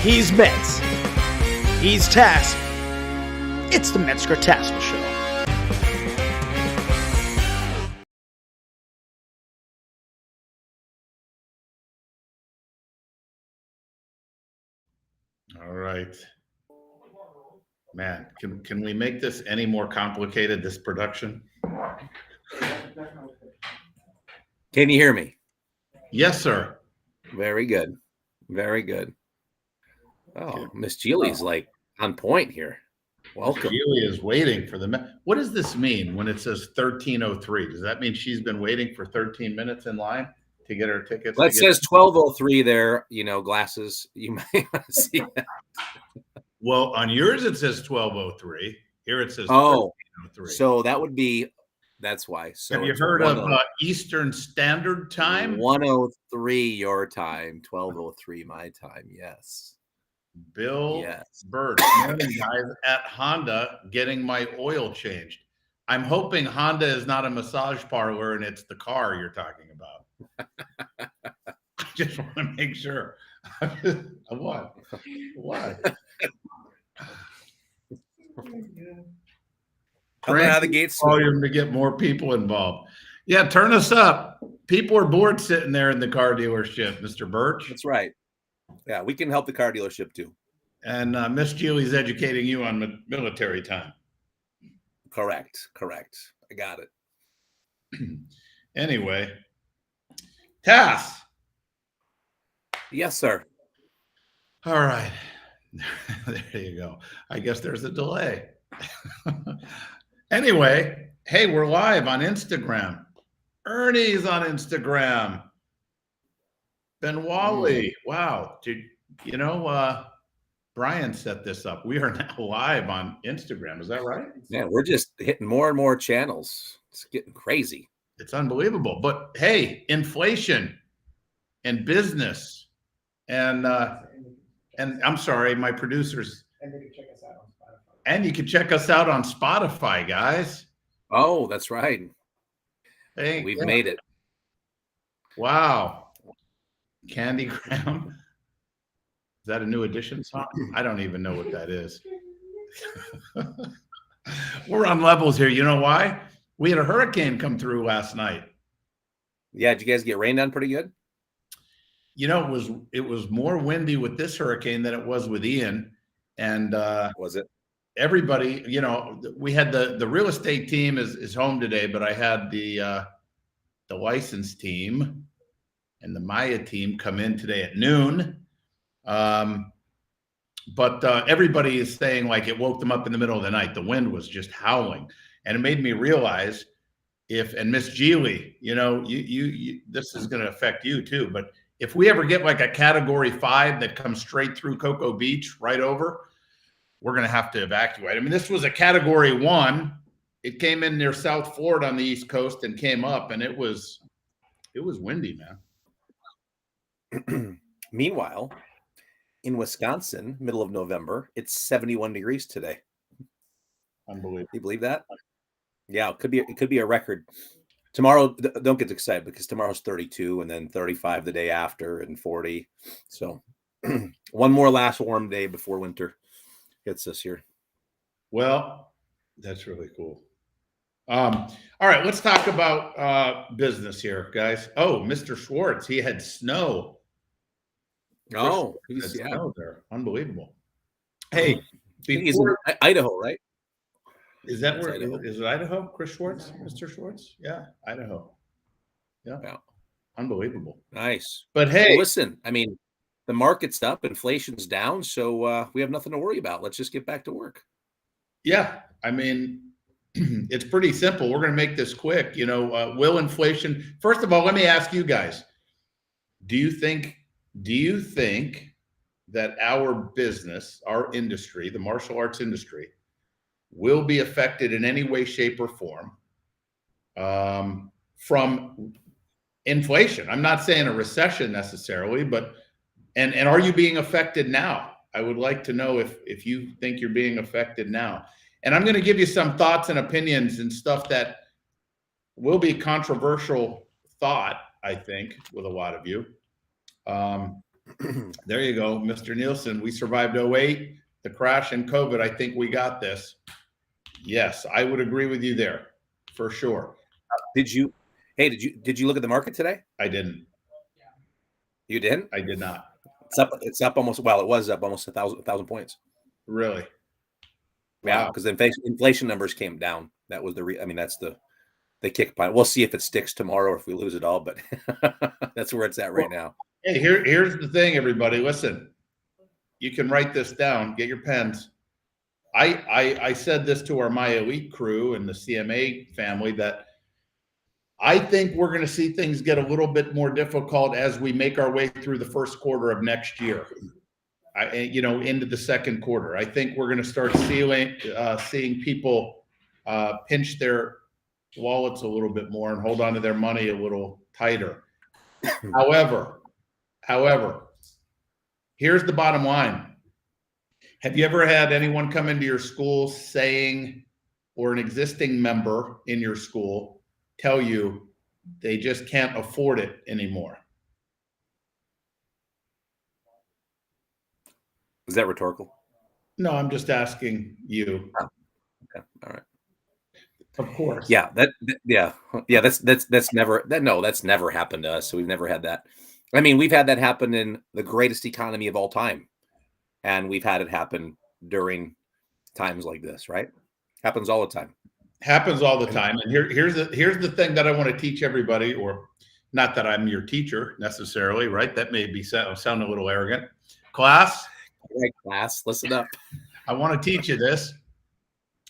He's Metz. He's Tass. It's the Metzger Tassoul Show. All right. Man, can we make this any more complicated, this production? Can you hear me? Yes, sir. Very good. Very good. Oh, Miss Julie's like on point here. Welcome. Julie is waiting for the. What does this mean when it says 13:03? Does that mean she's been waiting for 13 minutes in line to get her tickets? Well, it says 12:03 there, glasses. You might want to see that. Well, on yours it says 12:03. Here it says 13:03. So that would be, that's why. So have you heard of Eastern Standard Time? 1:03 your time, 12:03 my time. Yes. Bill Bird, morning guys at Honda getting my oil changed. I'm hoping Honda is not a massage parlor and it's the car you're talking about. I just want to make sure. What? Coming out of the gates. Volume to get more people involved. Yeah, turn us up. People are bored sitting there in the car dealership, Mr. Birch. That's right. Yeah, we can help the car dealership too. And Miss Julie's educating you on military time. Correct. I got it. Anyway, Tass. Yes, sir. All right. There you go. I guess there's a delay. Anyway, hey, we're live on Instagram. Ernie's on Instagram. Ben Wally. Wow. Brian set this up. We are now live on Instagram. Is that right? Yeah, we're just hitting more and more channels. It's getting crazy. It's unbelievable. But hey, inflation and business and I'm sorry, my producers. And they can check us out on Spotify. And you can check us out on Spotify, guys. Oh, that's right. Hey, we've made it. Wow. Candy Graham. Is that a new edition song? I don't even know what that is. We're on levels here. You know why? We had a hurricane come through last night. Yeah, did you guys get rained on pretty good? It was more windy with this hurricane than it was with Ian. And was it? Everybody, we had the real estate team is home today, but I had the license team and the Maya team come in today at noon. But everybody is saying like it woke them up in the middle of the night. The wind was just howling, and it made me realize and Miss Geely, you this is going to affect you too. But if we ever get like a Category 5 that comes straight through Cocoa Beach right over, we're going to have to evacuate. I mean, this was a Category 1. It came in near South Florida on the East Coast and came up, and it was windy, man. Meanwhile, in Wisconsin, middle of November, it's 71 degrees today. Unbelievable. You believe that? Yeah, it could be a record. Tomorrow, don't get excited because tomorrow's 32 and then 35 the day after and 40. So one more last warm day before winter hits us here. Well, that's really cool. All right, let's talk about business here, guys. Oh, Mr. Schwartz, he had snow. Oh, snow there. Unbelievable. Hey, he's in Idaho, right? Is that where is it Idaho? Chris Schwartz, Mr. Schwartz? Yeah, Idaho. Yeah. Unbelievable. Nice. But hey, well, listen, I mean, the market's up, inflation's down, so we have nothing to worry about. Let's just get back to work. Yeah, I mean, it's pretty simple. We're going to make this quick. Will inflation? First of all, let me ask you guys: Do you think that our business, our industry, the martial arts industry, will be affected in any way, shape, or form from inflation? I'm not saying a recession necessarily, but and are you being affected now? I would like to know if you think you're being affected now. And I'm going to give you some thoughts and opinions and stuff that will be controversial thought, I think, with a lot of you. There you go, Mr. Nielsen. We survived 08, the crash and COVID. I think we got this. Yes, I would agree with you there for sure. Did you look at the market today? I didn't. You didn't? I did not. It's up almost. Well, it was up almost 1,000 points. Really? Yeah, Wow. because the inflation numbers came down. That was they kick point. We'll see if it sticks tomorrow or if we lose it all, but that's where it's at right now. Hey, here's the thing, everybody. Listen, you can write this down. Get your pens. I said this to our My Elite crew and the CMA family that I think we're going to see things get a little bit more difficult as we make our way through the first quarter of next year. Into the second quarter. I think we're going to start seeing people pinch their wallets a little bit more and hold on to their money a little tighter. However, here's the bottom line. Have you ever had anyone come into your school saying, or an existing member in your school tell you they just can't afford it anymore? Is that rhetorical? No, I'm just asking you. Oh, okay. All right. Of course. Yeah. That's never happened to us. So we've never had that. I mean, we've had that happen in the greatest economy of all time. And we've had it happen during times like this, right? Happens all the time. Happens all the time. And here's the thing that I want to teach everybody, or not that I'm your teacher necessarily, right? That may be sound a little arrogant. Class, listen up. I want to teach you this.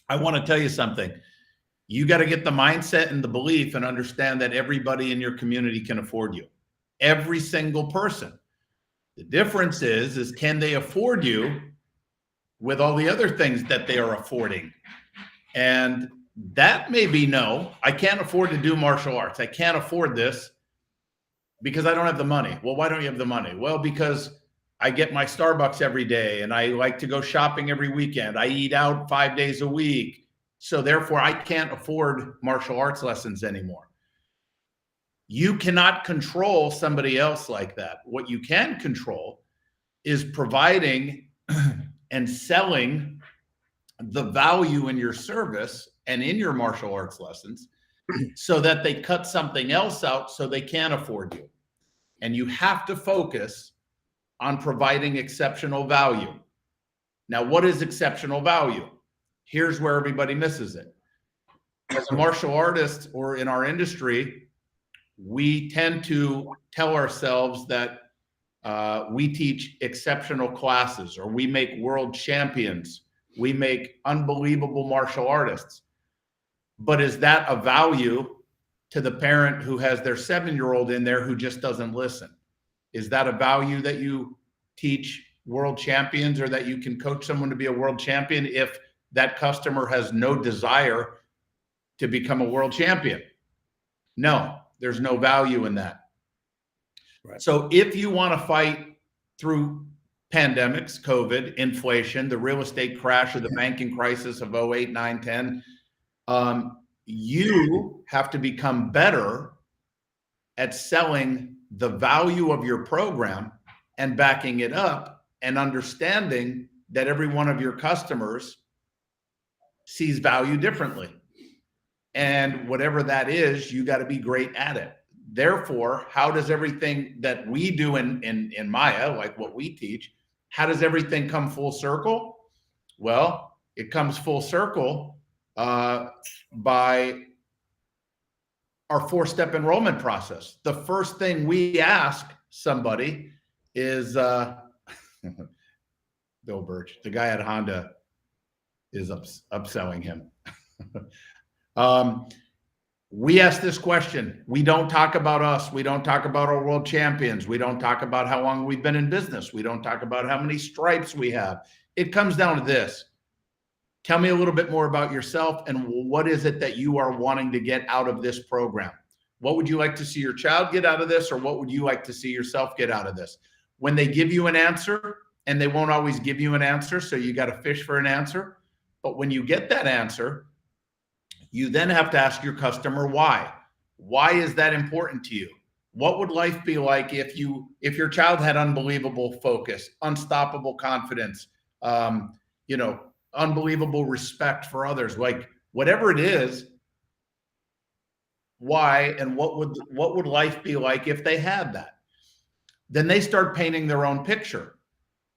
I want to tell you something. You got to get the mindset and the belief and understand that everybody in your community can afford you. Every single person. The difference is can they afford you with all the other things that they are affording? And that may be no, I can't afford to do martial arts. I can't afford this because I don't have the money. Well, why don't you have the money? Well, because I get my Starbucks every day and I like to go shopping every weekend. I eat out 5 days a week. So therefore, I can't afford martial arts lessons anymore. You cannot control somebody else like that. What you can control is providing and selling the value in your service and in your martial arts lessons so that they cut something else out so they can afford you. And you have to focus on providing exceptional value. Now, what is exceptional value? Here's where everybody misses it. As a martial artist or in our industry, we tend to tell ourselves that we teach exceptional classes, or we make world champions. We make unbelievable martial artists. But is that a value to the parent who has their 7-year-old in there who just doesn't listen? Is that a value that you teach world champions, or that you can coach someone to be a world champion if that customer has no desire to become a world champion? No, there's no value in that. Right. So if you want to fight through pandemics, COVID, inflation, the real estate crash, or the banking crisis of 08, 9, 10, you have to become better at selling the value of your program and backing it up and understanding that every one of your customers sees value differently. And whatever that is, you got to be great at it. Therefore, how does everything that we do in Maya, like what we teach, how does everything come full circle? Well, it comes full circle by our 4-step enrollment process. The first thing we ask somebody is, Bill Birch, the guy at Honda, is upselling him. We ask this question. We don't talk about us. We don't talk about our world champions. We don't talk about how long we've been in business. We don't talk about how many stripes we have. It comes down to this. Tell me a little bit more about yourself, and what is it that you are wanting to get out of this program? What would you like to see your child get out of this, or what would you like to see yourself get out of this? When they give you an answer, and they won't always give you an answer, so you got to fish for an answer. But when you get that answer, you then have to ask your customer why. Why is that important to you? What would life be like if your child had unbelievable focus, unstoppable confidence, unbelievable respect for others, like whatever it is, why and what would life be like if they had that? Then they start painting their own picture.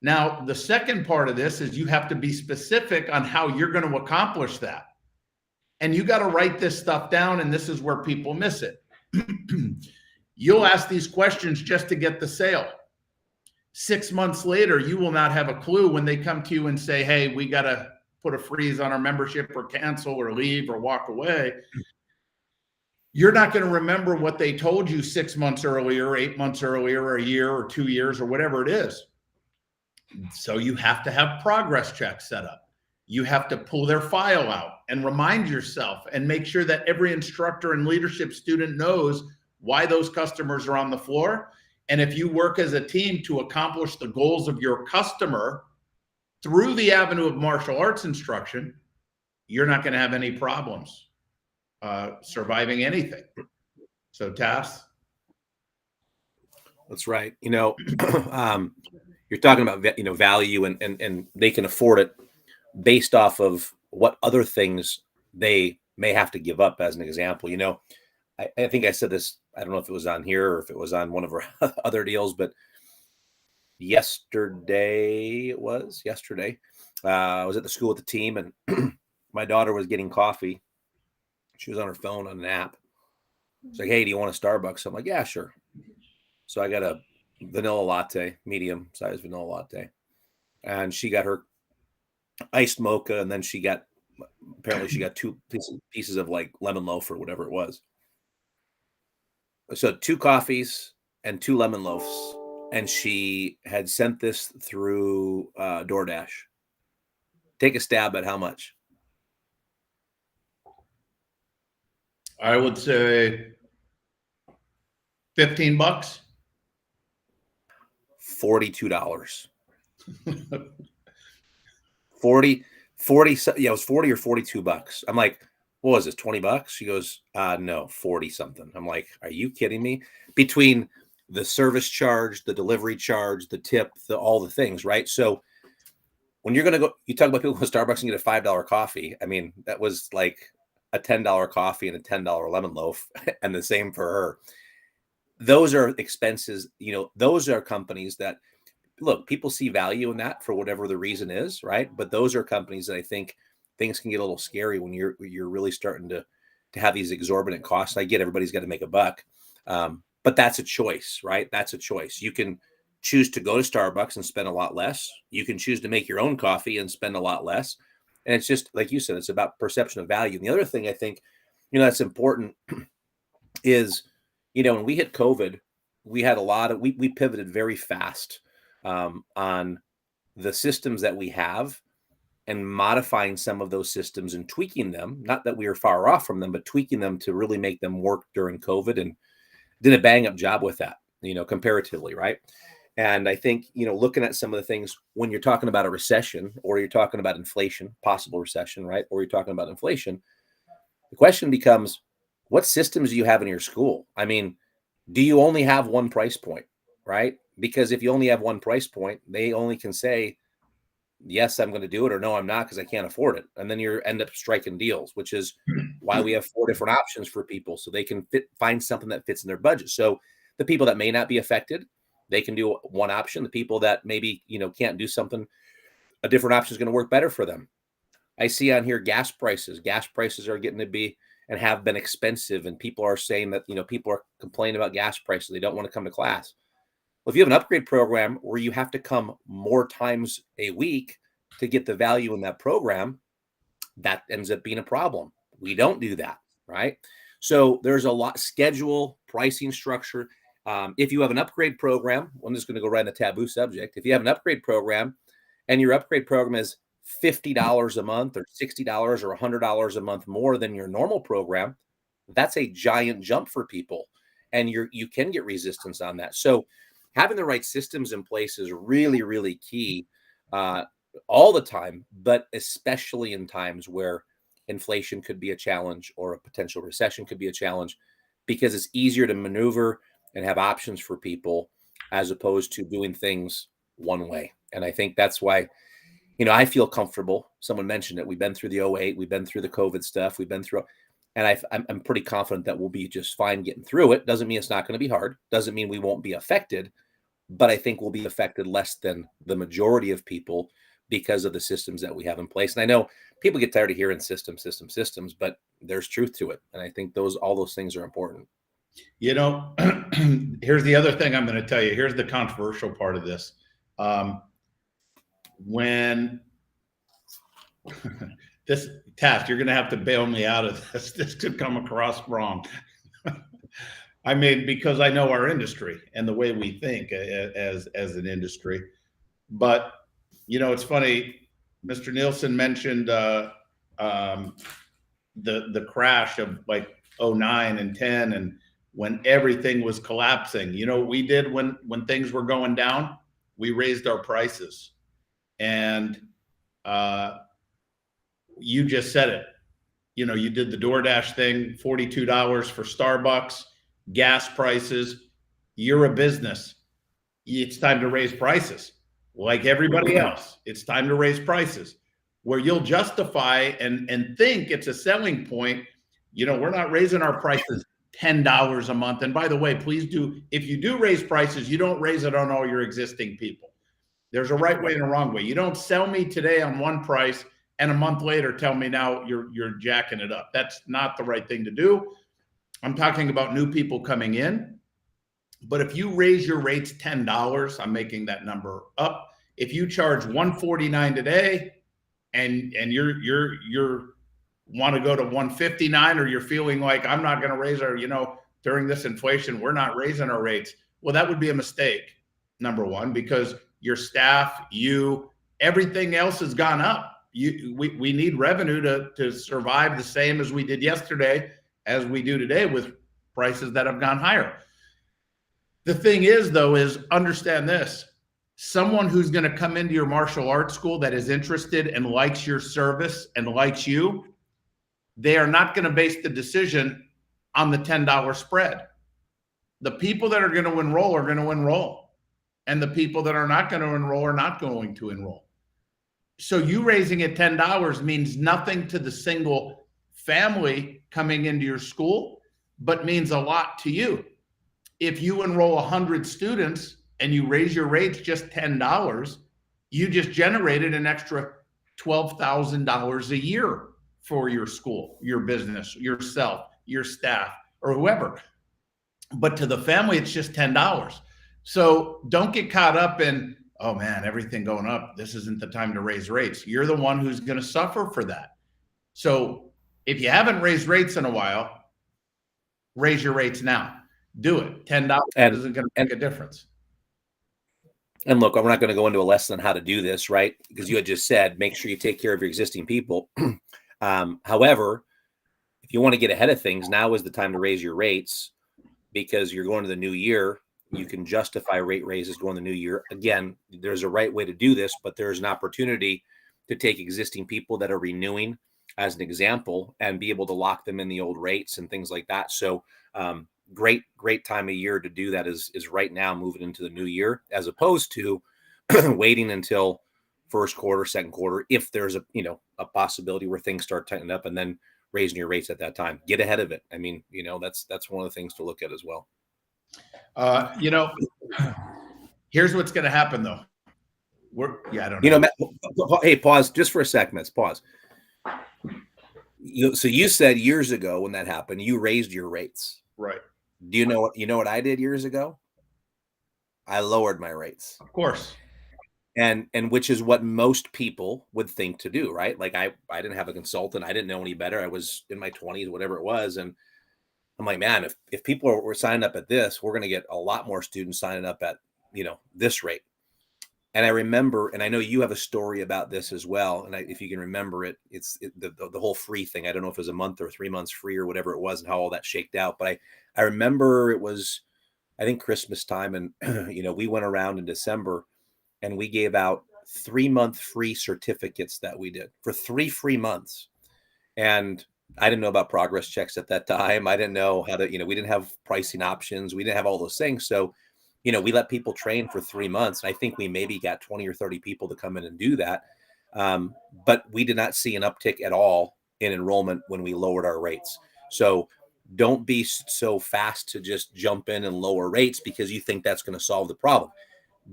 Now, the second part of this is you have to be specific on how you're going to accomplish that. And you got to write this stuff down, and this is where people miss it. You'll ask these questions just to get the sale. 6 months later, you will not have a clue when they come to you and say, hey, we got to put a freeze on our membership or cancel or leave or walk away. You're not going to remember what they told you 6 months earlier, 8 months earlier, or a year or 2 years or whatever it is. So you have to have progress checks set up. You have to pull their file out and remind yourself and make sure that every instructor and leadership student knows why those customers are on the floor. And if you work as a team to accomplish the goals of your customer through the avenue of martial arts instruction, you're not going to have any problems surviving anything. So, Tass? That's right. You're talking about, value and they can afford it based off of what other things they may have to give up. As an example, I think I said this, I don't know if it was on here or if it was on one of our other deals, but yesterday, I was at the school with the team, and my daughter was getting coffee. She was on her phone on an app. It's like, hey, do you want a Starbucks? I'm like, yeah, sure. So I got a vanilla latte, medium size vanilla latte. And she got her iced mocha. And then apparently she got two pieces of like lemon loaf or whatever it was. So 2 coffees and 2 lemon loaves. And she had sent this through DoorDash. Take a stab at how much? I would say $15. $42. 40, yeah, it was 40 or $42. I'm like, what was this, $20? She goes, no, 40 something. I'm like, are you kidding me? Between the service charge, the delivery charge, the tip, all the things, right? So when you're going to go, you talk about people go to Starbucks and get a $5 coffee. I mean, that was like a $10 coffee and a $10 lemon loaf, and the same for her. Those are expenses. Those are companies that, look, people see value in that for whatever the reason is, right? But those are companies that I think things can get a little scary when you're really starting to have these exorbitant costs. I get everybody's got to make a buck, but that's a choice, right? That's a choice. You can choose to go to Starbucks and spend a lot less. You can choose to make your own coffee and spend a lot less. And it's just, like you said, it's about perception of value. And the other thing I think, that's important is, when we hit COVID, we had we pivoted very fast on the systems that we have and modifying some of those systems and tweaking them. Not that we are far off from them, but tweaking them to really make them work during COVID, and did a bang up job with that, comparatively, right? And I think, looking at some of the things when you're talking about a recession or you're talking about inflation, possible recession, right? Or you're talking about inflation, the question becomes, what systems do you have in your school? I mean, do you only have one price point, right? Because if you only have one price point, they only can say, yes, I'm going to do it, or no, I'm not, because I can't afford it. And then you end up striking deals, which is why we have 4 different options for people, so they can find something that fits in their budget. So the people that may not be affected, they can do one option. The people that maybe, can't do something, a different option is going to work better for them. I see on here gas prices. Gas prices are getting to be and have been expensive. And people are saying that, people are complaining about gas prices. They don't want to come to class. Well, if you have an upgrade program where you have to come more times a week to get the value in that program, that ends up being a problem. We don't do that, right? So there's a lot, schedule, pricing structure. If you have an upgrade program, I'm just going to go right on the taboo subject. If you have an upgrade program and your upgrade program is $50 a month or $60 or $100 a month more than your normal program, that's a giant jump for people. And you can get resistance on that. So having the right systems in place is really, really key all the time, but especially in times where inflation could be a challenge or a potential recession could be a challenge, because it's easier to maneuver and have options for people as opposed to doing things one way. And I think that's why, I feel comfortable. Someone mentioned it. We've been through the '08. We've been through the COVID stuff. We've been through, and I'm pretty confident that we'll be just fine getting through it. Doesn't mean it's not going to be hard. Doesn't mean we won't be affected, but I think we'll be affected less than the majority of people because of the systems that we have in place. And I know people get tired of hearing systems, but there's truth to it. And I think all those things are important. Here's the other thing I'm going to tell you. Here's the controversial part of this. When this task, you're going to have to bail me out of this. This could come across wrong. I mean, because I know our industry and the way we think as an industry. But, it's funny. Mr. Nielsen mentioned the crash of like 09 and 10 and when everything was collapsing. What we did when things were going down? We raised our prices. And you just said it. You did the DoorDash thing, $42 for Starbucks, gas prices. You're a business. It's time to raise prices. Like everybody else, it's time to raise prices. Where you'll justify and think it's a selling point. We're not raising our prices $10 a month. And by the way, please do, if you do raise prices, you don't raise it on all your existing people. There's a right way and a wrong way. You don't sell me today on one price and a month later tell me now you're jacking it up. That's not the right thing to do. I'm talking about new people coming in. But if you raise your rates $10, I'm making that number up. If you charge $149 today and you're want to go to $159, or you're feeling like I'm not going to raise our, during this inflation, we're not raising our rates. Well, that would be a mistake. Number one, because your staff, everything else has gone up. We need revenue to survive the same as we did yesterday, as we do today with prices that have gone higher. The thing is, though, is understand this. Someone who's going to come into your martial arts school that is interested and likes your service and likes you, they are not going to base the decision on the $10 spread. The people that are going to enroll are going to enroll. And the people that are not going to enroll are not going to enroll. So you raising it $10 means nothing to the single family coming into your school, but means a lot to you. If you enroll 100 students and you raise your rates just $10, you just generated an extra $12,000 a year for your school, your business, yourself, your staff, or whoever. But to the family, it's just $10. So don't get caught up in, oh man, everything going up. This isn't the time to raise rates. You're the one who's going to suffer for that. So if you haven't raised rates in a while, raise your rates now. Do it. $10 isn't going to make a difference. And look, we're not going to go into a lesson on how to do this, right? Because you had just said, make sure you take care of your existing people. However, if you want to get ahead of things, now is the time to raise your rates because you're going to the new year. You can justify rate raises going to the new year. Again, there's a right way to do this, but there's an opportunity to take existing people that are renewing as an example and be able to lock them in the old rates and things like that. So great time of year to do that is right now, moving into the new year, as opposed to waiting until first quarter, second quarter, if there's a possibility where things start tightening up and then raising your rates at that time. Get ahead of it. I mean, that's one of the things to look at as well. Here's what's going to happen though. I don't know. Hey, pause just for a sec, Metz, pause. So you said years ago when that happened, you raised your rates. Right. Do you know what I did years ago? I lowered my rates. Of course. And which is what most people would think to do, right? Like I didn't have a consultant. I didn't know any better. I was in my 20s, whatever it was. And I'm like, man, if people were signing up at this, we're going to get a lot more students signing up at, this rate. And I remember, and I know you have a story about this as well. And if you can remember it, it's the whole free thing. I don't know if it was a month or 3 months free or whatever it was and how all that shaked out. But I remember it was, I think, Christmas time. And, we went around in December and we gave out 3-month free certificates that we did for 3 free months. And I didn't know about progress checks at that time. I didn't know how to, we didn't have pricing options. We didn't have all those things. So, we let people train for 3 months. And I think we maybe got 20 or 30 people to come in and do that. But we did not see an uptick at all in enrollment when we lowered our rates. So don't be so fast to just jump in and lower rates because you think that's going to solve the problem.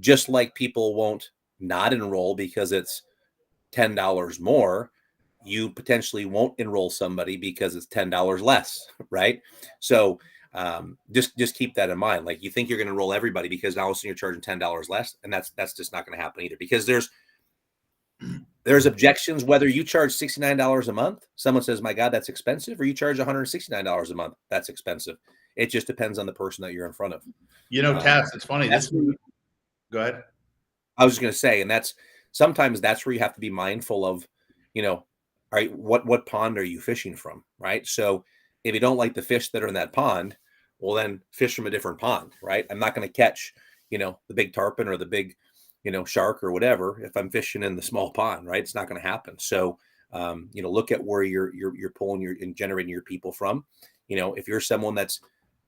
Just like people won't not enroll because it's $10 more, you potentially won't enroll somebody because it's $10 less, right? So just keep that in mind. Like, you think you're going to enroll everybody because now all of a sudden you're charging $10 less, and that's just not going to happen either. Because there's objections whether you charge $69 a month. Someone says, "My God, that's expensive," or you charge $169 a month. That's expensive. It just depends on the person that you're in front of. Tass, it's funny. Go ahead. I was just going to say, and sometimes that's where you have to be mindful of, all right, what pond are you fishing from, right? So if you don't like the fish that are in that pond, well, then fish from a different pond, right? I'm not going to catch, the big tarpon or the big, shark or whatever if I'm fishing in the small pond, right? It's not going to happen. So, look at where you're pulling and generating your people from. If you're someone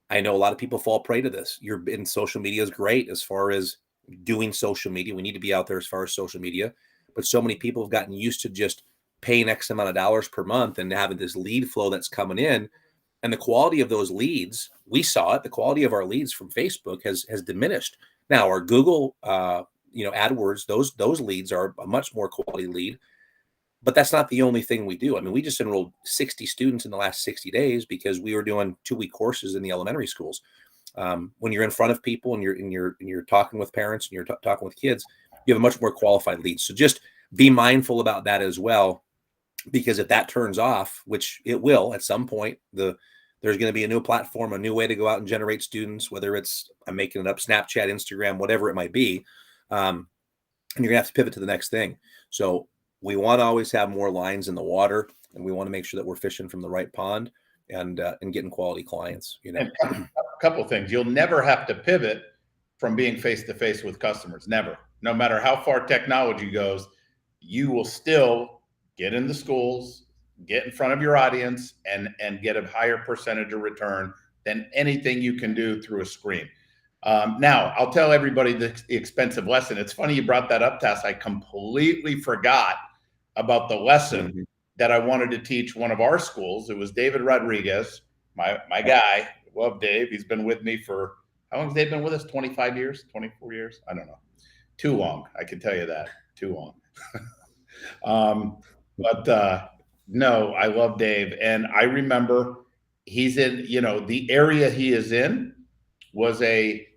I know a lot of people fall prey to this. Social media is great as far as doing social media. We need to be out there as far as social media, but so many people have gotten used to just paying X amount of dollars per month and having this lead flow that's coming in, and the quality of those leads, we saw it. The quality of our leads from Facebook has diminished. Now our Google, AdWords, those leads are a much more quality lead, but that's not the only thing we do. I mean, we just enrolled 60 students in the last 60 days because we were doing 2-week courses in the elementary schools. When you're in front of people and you're talking with parents and you're talking with kids, you have a much more qualified lead. So just be mindful about that as well, because if that turns off, which it will at some point, there's going to be a new platform, a new way to go out and generate students, whether it's, I'm making it up, Snapchat, Instagram, whatever it might be. And you're gonna have to pivot to the next thing. So we want to always have more lines in the water, and we want to make sure that we're fishing from the right pond and getting quality clients. And a couple of things. You'll never have to pivot from being face to face with customers. Never. No matter how far technology goes, you will still get in the schools, get in front of your audience, and get a higher percentage of return than anything you can do through a screen. Now, I'll tell everybody the expensive lesson. It's funny you brought that up, Tass. I completely forgot about the lesson that I wanted to teach one of our schools. It was David Rodriguez, my guy. Love Dave. He's been with me for, how long has Dave been with us? 25 years, 24 years? I don't know. Too long. I can tell you that. Too long. No, I love Dave. And I remember he's in, the area he is in was a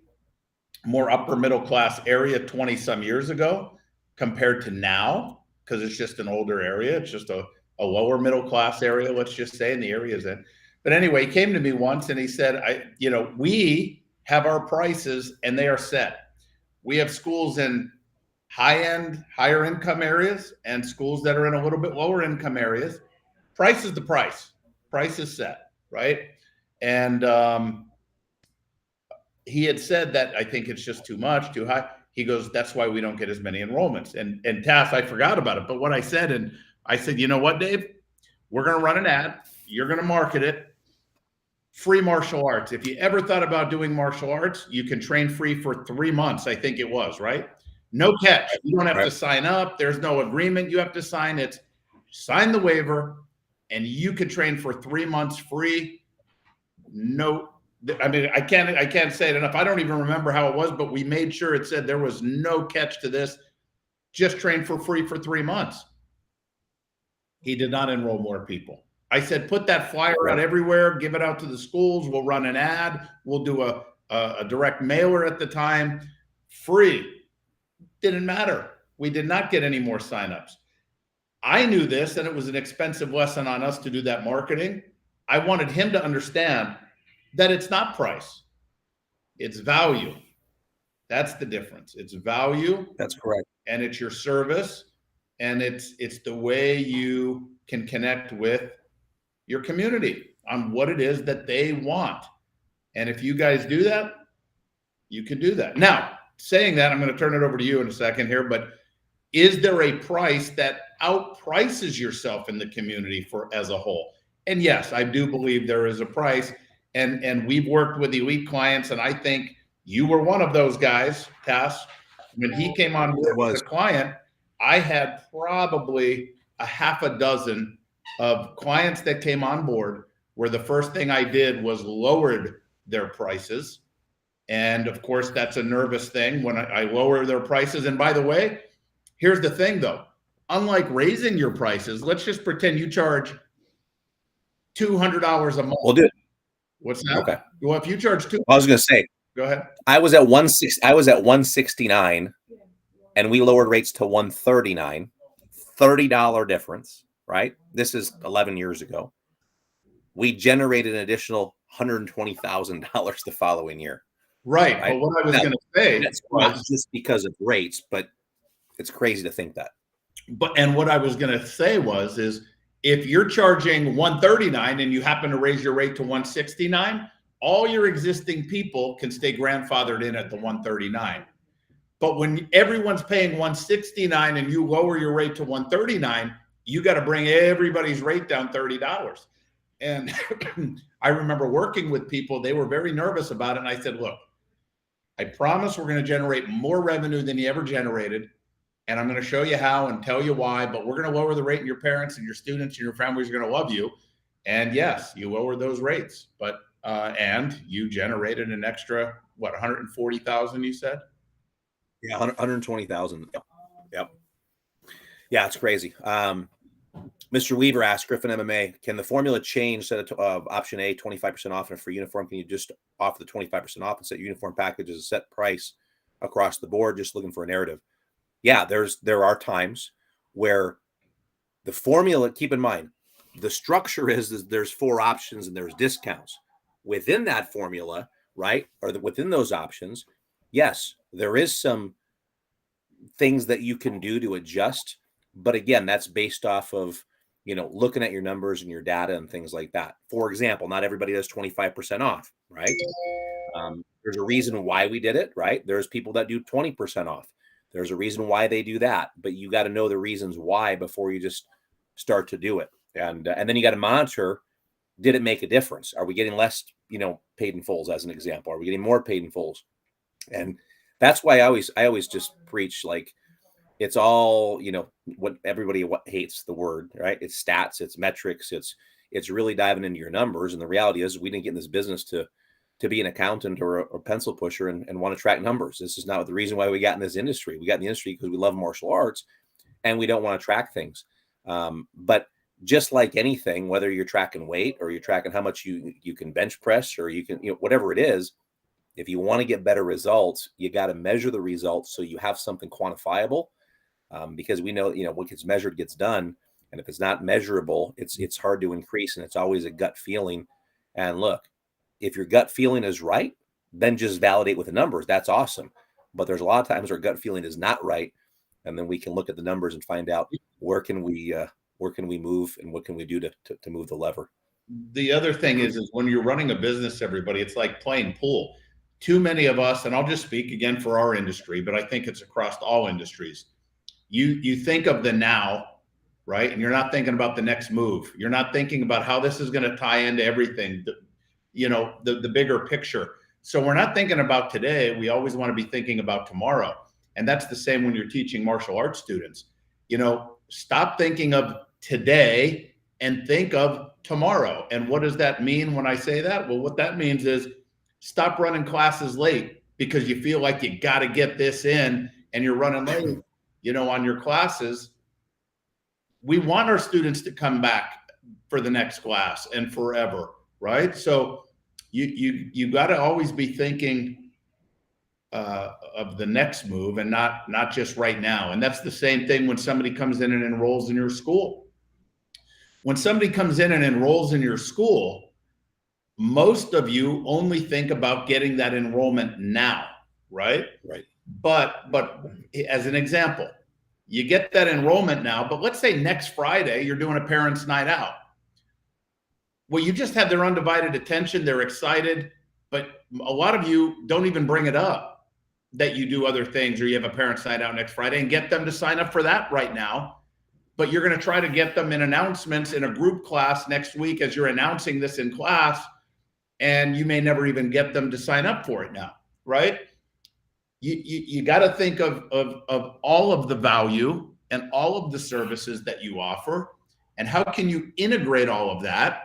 more upper middle class area 20 some years ago compared to now, because it's just an older area. It's just a lower middle class area, let's just say, in the areas in. But anyway, he came to me once and he said, we have our prices and they are set. We have schools in high-end, higher income areas and schools that are in a little bit lower income areas. Price is the price. Price is set, right? And he had said that, I think it's just too much, too high. He goes, that's why we don't get as many enrollments. And Tass, I forgot about it. But what I said, you know what, Dave? We're going to run an ad. You're going to market it. Free martial arts. If you ever thought about doing martial arts, you can train free for 3 months, I think it was, right? No catch. You don't have to sign up. There's no agreement you have to sign. It's sign the waiver and you could train for 3 months free. No, I mean, I can't say it enough. I don't even remember how it was, but we made sure it said there was no catch to this. Just train for free for 3 months. He did not enroll more people. I said, put that flyer out everywhere, give it out to the schools. We'll run an ad. We'll do a direct mailer at the time. Free. Didn't matter. We did not get any more signups. I knew this, and it was an expensive lesson on us to do that marketing. I wanted him to understand that it's not price. It's value. That's the difference. It's value. That's correct. And it's your service. And it's the way you can connect with your community on what it is that they want. And if you guys do that, you can do that. Now, saying that, I'm going to turn it over to you in a second here, but is there a price that outprices yourself in the community as a whole? And yes, I do believe there is a price. And we've worked with elite clients, and I think you were one of those guys, Tass. When he came on board as a client, I had probably a half a dozen of clients that came on board where the first thing I did was lowered their prices. And of course, that's a nervous thing when I lower their prices. And by the way, here's the thing though, unlike raising your prices, let's just pretend you charge $200 a month. We'll do it. What's that? Okay. Well, if you charge two, I was going to say, go ahead. I was at 169 and we lowered rates to 139, $30 difference, right? This is 11 years ago. We generated an additional $120,000 the following year. Right. But what I was going to say that's not just because of rates, but it's crazy to think that. And what I was going to say is if you're charging 139 and you happen to raise your rate to 169, all your existing people can stay grandfathered in at the 139. But when everyone's paying 169 and you lower your rate to 139, you got to bring everybody's rate down $30. And I remember working with people, they were very nervous about it. And I said, look, I promise we're going to generate more revenue than you ever generated. And I'm going to show you how and tell you why, but we're going to lower the rate, and your parents and your students and your families are going to love you. And yes, you lowered those rates, but and you generated an extra, what, 140,000 you said? Yeah, 120,000. Yep. Yeah, it's crazy. Mr. Weaver asked Griffin MMA, can the formula change set of option A 25% off and a free uniform? Can you just offer the 25% off and set uniform package as a set price across the board? Just looking for a narrative. Yeah, there are times where the formula, keep in mind, the structure is there's 4 options and there's discounts. Within that formula, right, or within those options, yes, there is some things that you can do to adjust. But again, that's based off of, looking at your numbers and your data and things like that. For example, not everybody does 25% off, right? There's a reason why we did it, right? There's people that do 20% off. There's a reason why they do that, but you got to know the reasons why before you just start to do it. And then you got to monitor, did it make a difference? Are we getting less, paid in fulls as an example? Are we getting more paid in fulls? And that's why I always just preach, like, it's all, what everybody hates the word, right? It's stats, it's metrics, it's really diving into your numbers. And the reality is we didn't get in this business to be an accountant or a pencil pusher and want to track numbers. This is not the reason why we got in this industry. We got in the industry because we love martial arts and we don't want to track things. But just like anything, whether you're tracking weight or you're tracking how much you can bench press or you can, whatever it is, if you want to get better results, you got to measure the results so you have something quantifiable. Because we know, what gets measured gets done. And if it's not measurable, it's hard to increase. And it's always a gut feeling. And look, if your gut feeling is right, then just validate with the numbers. That's awesome. But there's a lot of times our gut feeling is not right. And then we can look at the numbers and find out where can we move and what can we do to move the lever. The other thing is when you're running a business, everybody, it's like playing pool. Too many of us, and I'll just speak again for our industry, but I think it's across all industries. You think of the now, right? And you're not thinking about the next move. You're not thinking about how this is going to tie into everything, the bigger picture. So we're not thinking about today. We always want to be thinking about tomorrow. And that's the same when you're teaching martial arts students. Stop thinking of today and think of tomorrow. And what does that mean when I say that? Well, what that means is stop running classes late because you feel like you got to get this in and you're running late, on your classes. We want our students to come back for the next class and forever, right? So you got to always be thinking of the next move and not just right now. And that's the same thing when somebody comes in and enrolls in your school. When somebody comes in and enrolls in your school, most of you only think about getting that enrollment now, right? Right. But as an example, you get that enrollment now, but let's say next Friday, you're doing a parents' night out. Well, you just have their undivided attention. They're excited, but a lot of you don't even bring it up that you do other things or you have a parents' night out next Friday and get them to sign up for that right now. but you're going to try to get them in announcements in a group class next week as you're announcing this in class, and you may never even get them to sign up for it now, right? You got to think of all of the value and all of the services that you offer, and how can you integrate all of that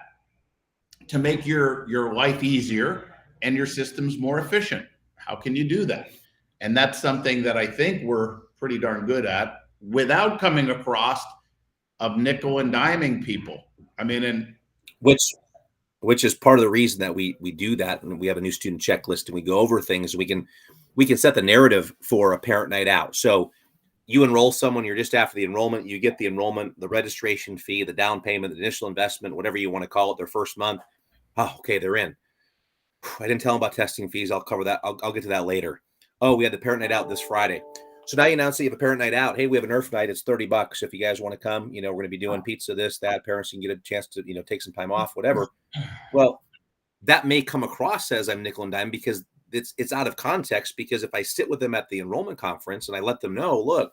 to make your life easier and your systems more efficient? How can you do that? And that's something that I think we're pretty darn good at without coming across of nickel and diming people. I mean, and which is part of the reason that we do that, and we have a new student checklist and we go over things. We can set the narrative for a parent night out. So you enroll someone, you're just after the enrollment, you get the enrollment, the registration fee, the down payment, the initial investment, whatever you want to call it, their first month. Oh, okay, they're in. I didn't tell them about testing fees. I'll cover that. I'll get to that later. Oh, we had the parent night out this Friday. So now you announce that you have a parent night out. Hey, we have an Earth night. It's $30. If you guys want to come, we're going to be doing pizza, this, that. Parents can get a chance to, take some time off, whatever. Well, that may come across as I'm nickel and dime because it's out of context. Because if I sit with them at the enrollment conference and I let them know, look,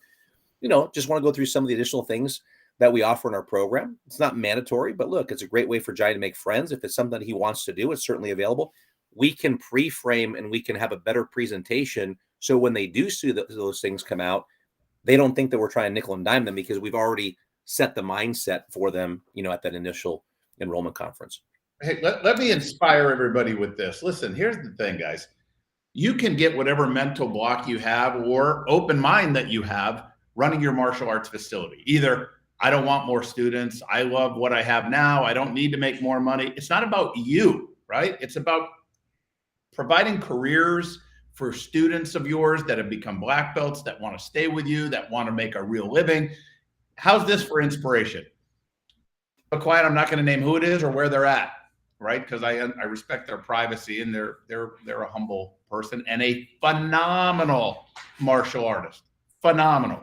just want to go through some of the additional things that we offer in our program. It's not mandatory, but look, it's a great way for Jai to make friends. If it's something he wants to do, it's certainly available. We can pre-frame and we can have a better presentation. So when they do see those things come out, they don't think that we're trying to nickel and dime them because we've already set the mindset for them, at that initial enrollment conference. Hey, let me inspire everybody with this. Listen, here's the thing, guys. You can get whatever mental block you have or open mind that you have running your martial arts facility. Either I don't want more students. I love what I have now. I don't need to make more money. It's not about you, right? It's about providing careers for students of yours that have become black belts, that want to stay with you, that want to make a real living. How's this for inspiration? But quiet, I'm not going to name who it is or where they're at, right? Because I respect their privacy, and they're a humble person and a phenomenal martial artist. Phenomenal.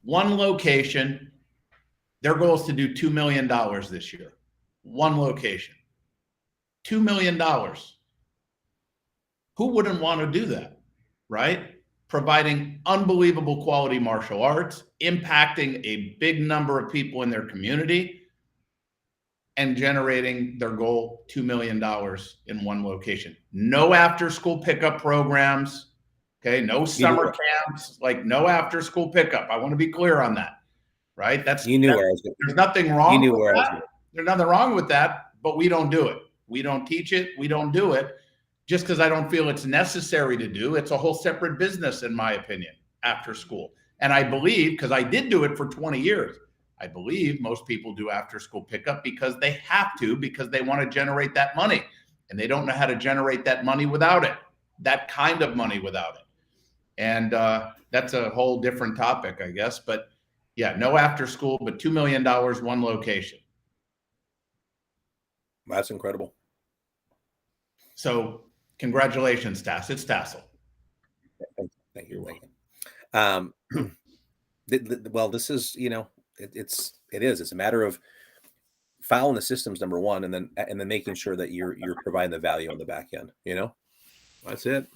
One location, their goal is to do $2 million this year. One location. $2 million. Who wouldn't want to do that, right? Providing unbelievable quality martial arts, impacting a big number of people in their community, and generating their goal, $2 million in one location. No after-school pickup programs, okay? No summer camps, like no after-school pickup. I want to be clear on that, right? There's nothing wrong with that. There's nothing wrong with that, but we don't do it. We don't teach it. We don't do it. Just because I don't feel it's necessary to do. It's a whole separate business, in my opinion, after school. And I believe, because I did do it for 20 years, I believe most people do after school pickup because they have to, because they want to generate that money. And they don't know how to generate that money without it, that kind of money without it. And that's a whole different topic, I guess. But yeah, no after school, but $2 million, one location. That's incredible. So congratulations, Tass. It's Tassoul. Thank you. Well, this is, it's a matter of following the systems, number one, and then making sure that you're providing the value on the back end. That's it.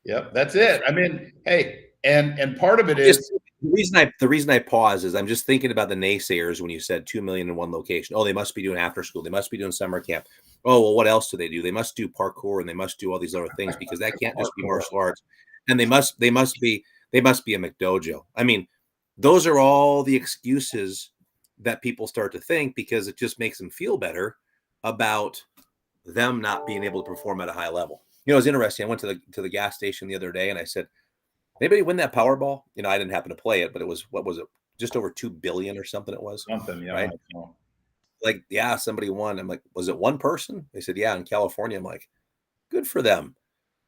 Yep, that's it. I mean, hey, and part of it is the reason I pause is I'm just thinking about the naysayers when you said 2 million in one location. Oh, they must be doing after school. They must be doing summer camp. Oh, well, what else do they do? They must do parkour and they must do all these other things, because that can't just be martial arts. And they must be a McDojo. I mean, those are all the excuses that people start to think, because it just makes them feel better about them not being able to perform at a high level. It was interesting. I went to the gas station the other day and I said, anybody win that Powerball? I didn't happen to play it, but it was, what was it? Just over 2 billion or something it was. Something, yeah. Right? Like, yeah, somebody won. I'm like, was it one person? They said, yeah, in California. I'm like, good for them.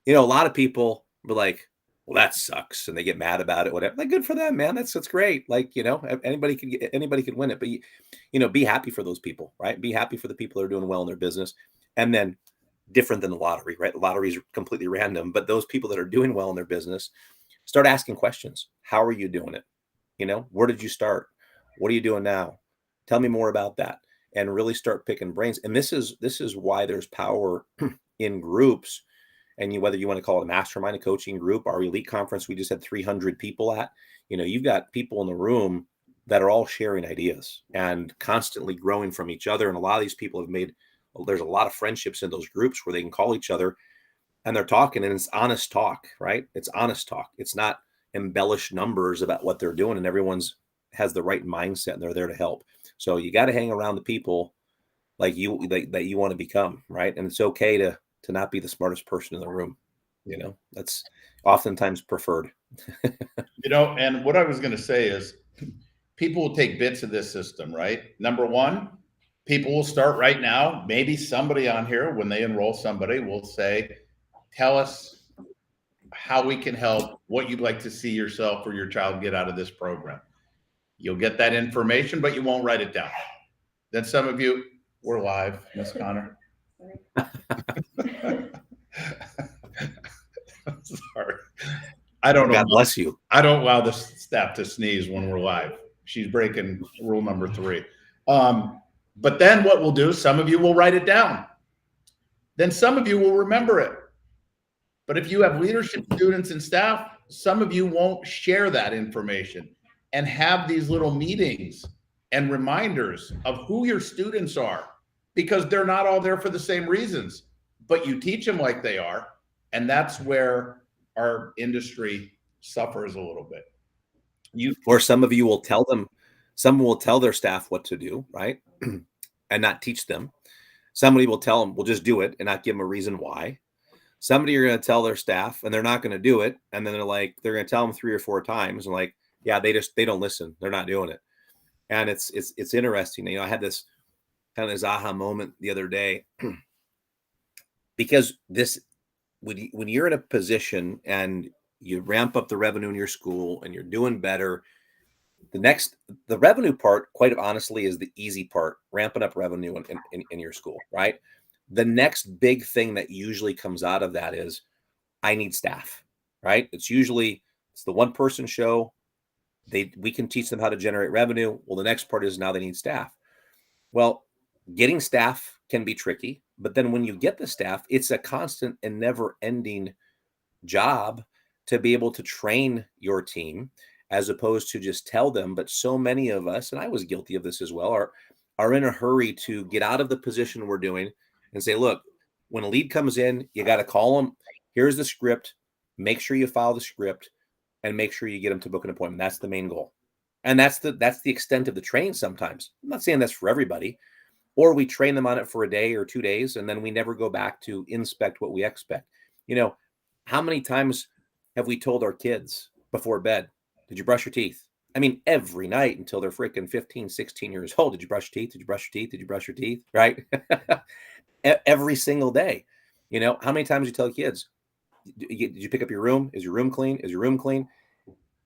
A lot of people were like, well, that sucks, and they get mad about it, whatever. Like, good for them, man. That's great. Like, anybody could win it, but be happy for those people, right? Be happy for the people that are doing well in their business. And then, different than the lottery, right? The lottery is completely random, but those people that are doing well in their business, start asking questions. How are you doing it? Where did you start? What are you doing now? Tell me more about that, and really start picking brains. And this is why there's power in groups. And whether you want to call it a mastermind, a coaching group, our elite conference, we just had 300 people at, you've got people in the room that are all sharing ideas and constantly growing from each other. And a lot of these people have made, there's a lot of friendships in those groups where they can call each other and they're talking, and it's honest talk, right? It's honest talk. It's not embellished numbers about what they're doing, and everyone's has the right mindset and they're there to help. So you got to hang around the people like you that you want to become, right? And it's okay to not be the smartest person in the room. You know, that's oftentimes preferred. You know, and what I was going to say is people will take bits of this system, right? Number one, people will start right now. Maybe somebody on here, when they enroll somebody, will say, tell us how we can help, what you'd like to see yourself or your child get out of this program. You'll get that information, but you won't write it down. Then some of you, we're live, Miss Connor. Sorry. I don't know. God bless you. I don't allow the staff to sneeze when we're live. She's breaking rule number 3. But then what we'll do, some of you will write it down. Then some of you will remember it. But if you have leadership students and staff, some of you won't share that information and have these little meetings and reminders of who your students are, because they're not all there for the same reasons, but you teach them like they are. And that's where our industry suffers a little bit. Or some of you will tell them, some will tell their staff what to do, right? And not teach them. Somebody will tell them, we'll just do it and not give them a reason why. Somebody are going to tell their staff and they're not going to do it. And then they're going to tell them 3 or 4 times and like, yeah, they don't listen. They're not doing it. And it's interesting. You know, I had this kind of this aha moment the other day because when you're in a position and you ramp up the revenue in your school and you're doing better, the revenue part, quite honestly, is the easy part, ramping up revenue in your school, right? The next big thing that usually comes out of that is I need staff, right? It's the one person show. We can teach them how to generate revenue. Well, the next part is now they need staff. Well, getting staff can be tricky, but then when you get the staff, it's a constant and never ending job to be able to train your team as opposed to just tell them. But so many of us, and I was guilty of this as well, are in a hurry to get out of the position we're doing and say, look, when a lead comes in, you got to call them. Here's the script. Make sure you follow the script and make sure you get them to book an appointment. That's the main goal. And that's the extent of the train sometimes. I'm not saying that's for everybody. Or we train them on it for a day or 2 days, and then we never go back to inspect what we expect. You know, how many times have we told our kids before bed, did you brush your teeth? I mean, every night until they're freaking 15, 16 years old. Did you brush your teeth? Did you brush your teeth? Did you brush your teeth? Right? Every single day. You know, how many times you tell kids, did you pick up your room? Is your room clean? Is your room clean?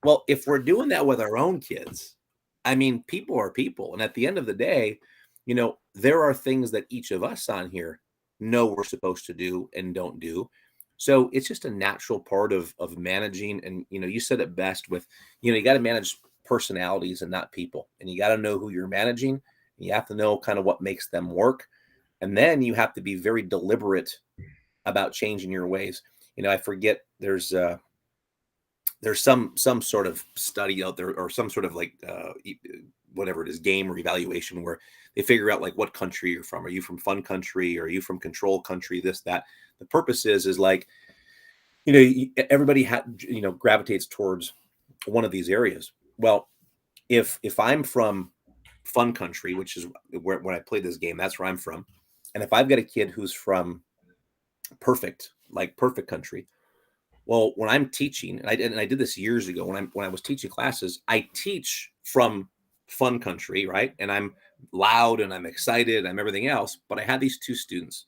Well, if we're doing that with our own kids, I mean, people are people. And at the end of the day, you know, there are things that each of us on here know we're supposed to do and don't do. So it's just a natural part of managing. And, you know, you said it best with, you know, you got to manage personalities and not people. And you got to know who you're managing. You have to know kind of what makes them work. And then you have to be very deliberate about changing your ways. You know, I forget there's some sort of study out there or some sort of like whatever it is, game or evaluation where they figure out like what country you're from. Are you from fun country? Or are you from control country? This, that. The purpose is like, you know, everybody gravitates towards one of these areas. Well, if I'm from fun country, which is where when I play this game, that's where I'm from. And if I've got a kid who's from perfect country, well, when I'm teaching, and I did this years ago when I was teaching classes, I teach from fun country, right? And I'm loud and I'm excited, I'm everything else. But I had these 2 students,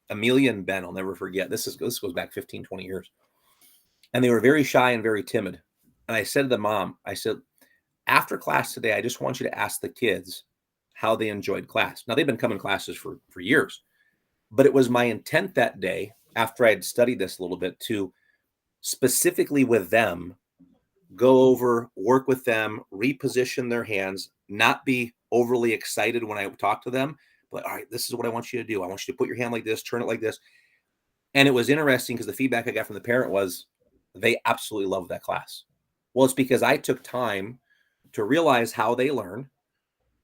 Amelia and Ben. I'll never forget. This goes back 15, 20 years. And they were very shy and very timid. And I said to the mom, I said, after class today, I just want you to ask the kids how they enjoyed class. Now, they've been coming to classes for years. But it was my intent that day, after I had studied this a little bit, to specifically with them, go over, work with them, reposition their hands, not be overly excited when I talk to them, but all right, this is what I want you to do. I want you to put your hand like this, turn it like this. And it was interesting because the feedback I got from the parent was they absolutely loved that class. Well, it's because I took time to realize how they learn.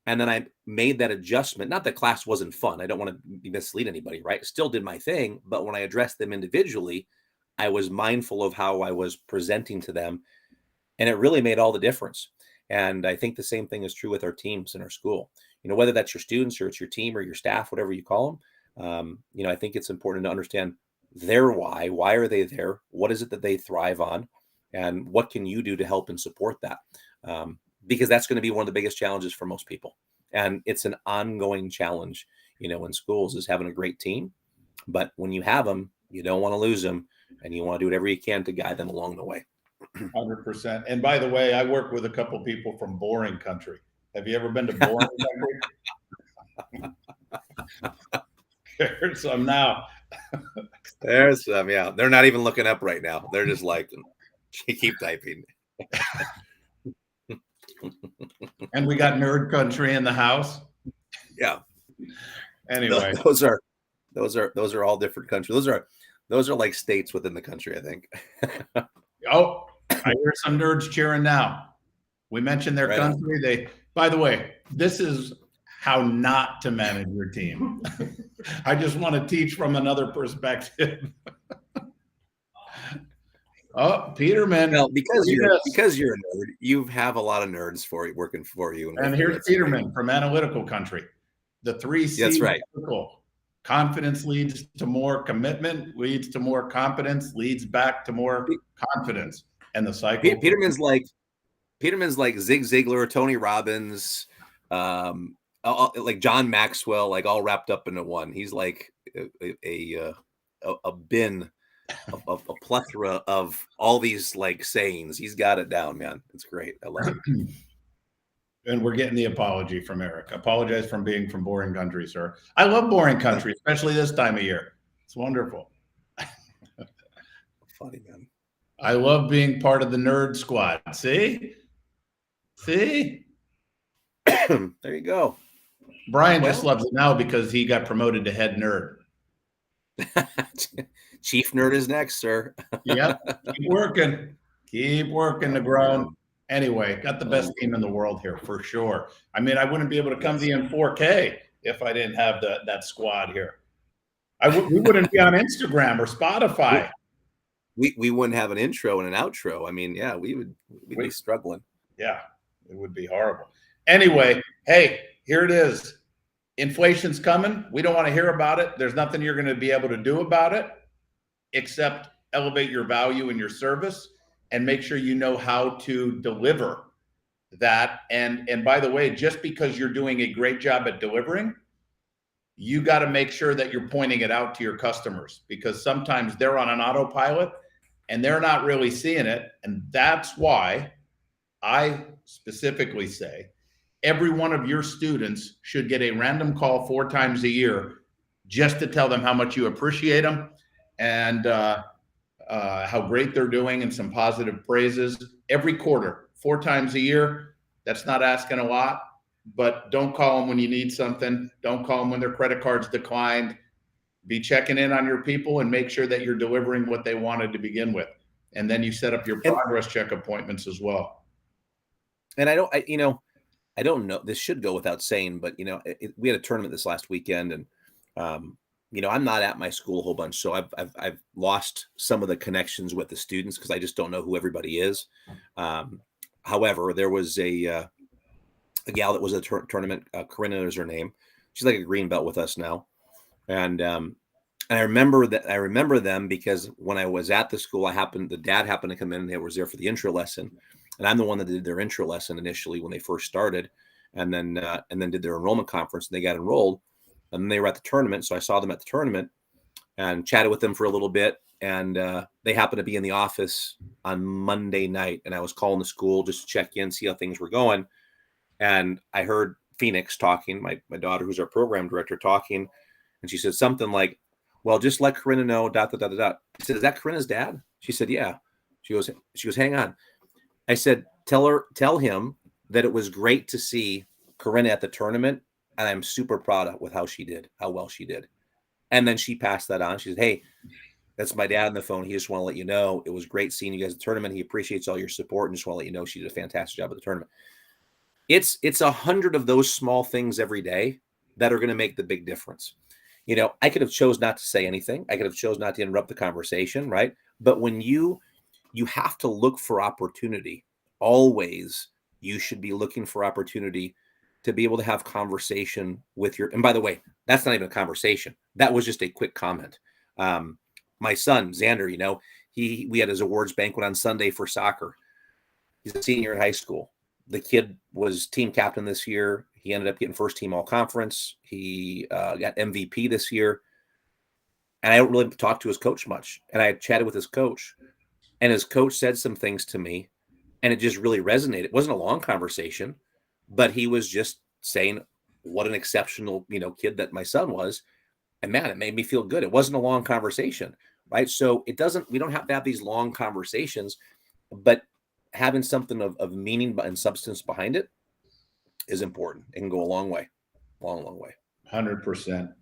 And then I made that adjustment. Not that class wasn't fun. I don't want to mislead anybody, right? Still did my thing. But when I addressed them individually, I was mindful of how I was presenting to them. And it really made all the difference. And I think the same thing is true with our teams in our school. Whether that's your students or it's your team or your staff, whatever you call them, I think it's important to understand their why. Why are they there? What is it that they thrive on? And what can you do to help and support that? Because that's going to be one of the biggest challenges for most people. And it's an ongoing challenge, in schools, is having a great team. But when you have them, you don't want to lose them, and you want to do whatever you can to guide them along the way. 100%. And by the way, I work with a couple people from boring country. Have you ever been to boring country? There's some now. There's some, yeah. They're not even looking up right now. They're just like, keep typing. And we got nerd country in the house. Yeah. Anyway, those are all different countries. Those are like states within the country, I think. Oh, I hear some nerds cheering now. We mentioned their country. By the way, this is how not to manage your team. I just want to teach from another perspective. Oh, Peterman. Well, because you're a nerd, you have a lot of nerds working for you. And here's Peterman from analytical country. The 3 C's. That's right. Confidence leads to more commitment, leads to more competence, leads back to more confidence. And the cycle. Peterman's like Zig Ziglar, Tony Robbins, like John Maxwell, like all wrapped up into one. He's like a bin. A plethora of all these like sayings. He's got it down, man. It's great. I love it. And we're getting the apology from Eric. Apologize for being from boring country, sir. I love boring country, especially this time of year. It's wonderful. Funny, man. I love being part of the nerd squad. See? There you go. Brian just loves it now because he got promoted to head nerd. Chief nerd is next, sir. Yep. Keep working. Keep working to grow. Anyway, got the best team in the world here for sure. I mean, I wouldn't be able to come to you in 4K if I didn't have that squad here. We wouldn't be on Instagram or Spotify. We wouldn't have an intro and an outro. I mean, yeah, we'd be struggling. Yeah, it would be horrible. Anyway, hey, here it is. Inflation's coming. We don't want to hear about it. There's nothing you're going to be able to do about it except elevate your value and your service and make sure you know how to deliver that. And by the way, just because you're doing a great job at delivering, you got to make sure that you're pointing it out to your customers, because sometimes they're on an autopilot and they're not really seeing it. And that's why I specifically say every one of your students should get a random call 4 times a year just to tell them how much you appreciate them and how great they're doing, and some positive praises every quarter, 4 times a year. That's not asking a lot, but don't call them when you need something. Don't call them when their credit card's declined. Be checking in on your people and make sure that you're delivering what they wanted to begin with. And then you set up your progress check appointments as well. And I don't know, this should go without saying, but we had a tournament this last weekend, and I'm not at my school a whole bunch, so I've lost some of the connections with the students because I just don't know who everybody is. However, there was a gal that was at a tournament. Corinna is her name. She's like a green belt with us now, and I remember them because when I was at the school, the dad happened to come in and they was there for the intro lesson, and I'm the one that did their intro lesson initially when they first started, and then did their enrollment conference, and they got enrolled. And then they were at the tournament. So I saw them at the tournament and chatted with them for a little bit. And they happened to be in the office on Monday night. And I was calling the school just to check in, see how things were going. And I heard Phoenix talking, my daughter, who's our program director, talking. And she said something like, well, just let Corinna know, ... I said, is that Corinna's dad? She said, yeah. She goes, hang on. I said, tell him that it was great to see Corinna at the tournament. And I'm super proud of how well she did. And then she passed that on. She said, hey, that's my dad on the phone. He just want to let you know it was great seeing you guys at the tournament. He appreciates all your support and just want to let you know she did a fantastic job at the tournament. It's 100 of those small things every day that are going to make the big difference. I could have chose not to say anything. I could have chose not to interrupt the conversation, right? But when you have to look for opportunity, always you should be looking for opportunity to be able to have conversation with and by the way, that's not even a conversation. That was just a quick comment. My son, Xander, we had his awards banquet on Sunday for soccer. He's a senior in high school. The kid was team captain this year. He ended up getting first team all conference. He got MVP this year. And I don't really talk to his coach much. And I chatted with his coach. And his coach said some things to me. And it just really resonated. It wasn't a long conversation, but he was just saying what an exceptional, kid that my son was. And man, it made me feel good. It wasn't a long conversation, right? So we don't have to have these long conversations, but having something of meaning and substance behind it is important. It can go a long way, long way. 100%.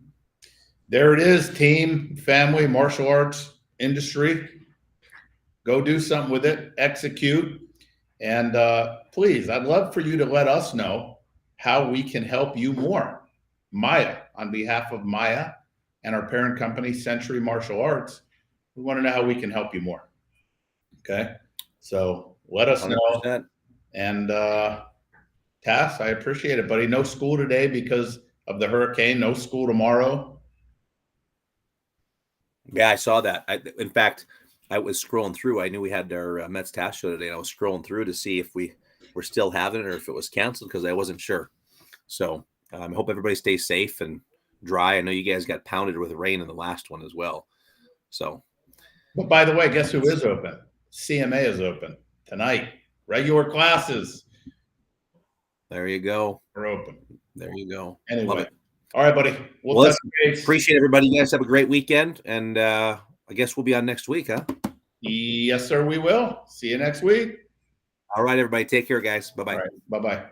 There it is, team, family, martial arts industry. Go do something with it, execute. And please, I'd love for you to let us know how we can help you more. Maya, on behalf of Maya and our parent company, Century Martial Arts, we want to know how we can help you more. Okay? So let us 100%. know. And Tass, I appreciate it, buddy. No school today because of the hurricane. No school tomorrow. Yeah, I saw that. In fact, I was scrolling through. I knew we had our Mets Tassoul show today. And I was scrolling through to see if we were still having it or if it was canceled because I wasn't sure. So I hope everybody stays safe and dry. I know you guys got pounded with rain in the last one as well. So, but by the way, guess who is open? CMA is open tonight. Regular classes. There you go. We're open. There you go. Anyway. Love it. All right, buddy. We'll touch base. Appreciate everybody. You guys have a great weekend. And I guess we'll be on next week, huh? Yes, sir, we will. See you next week. All right, everybody. Take care, guys. Bye-bye. All right. Bye-bye.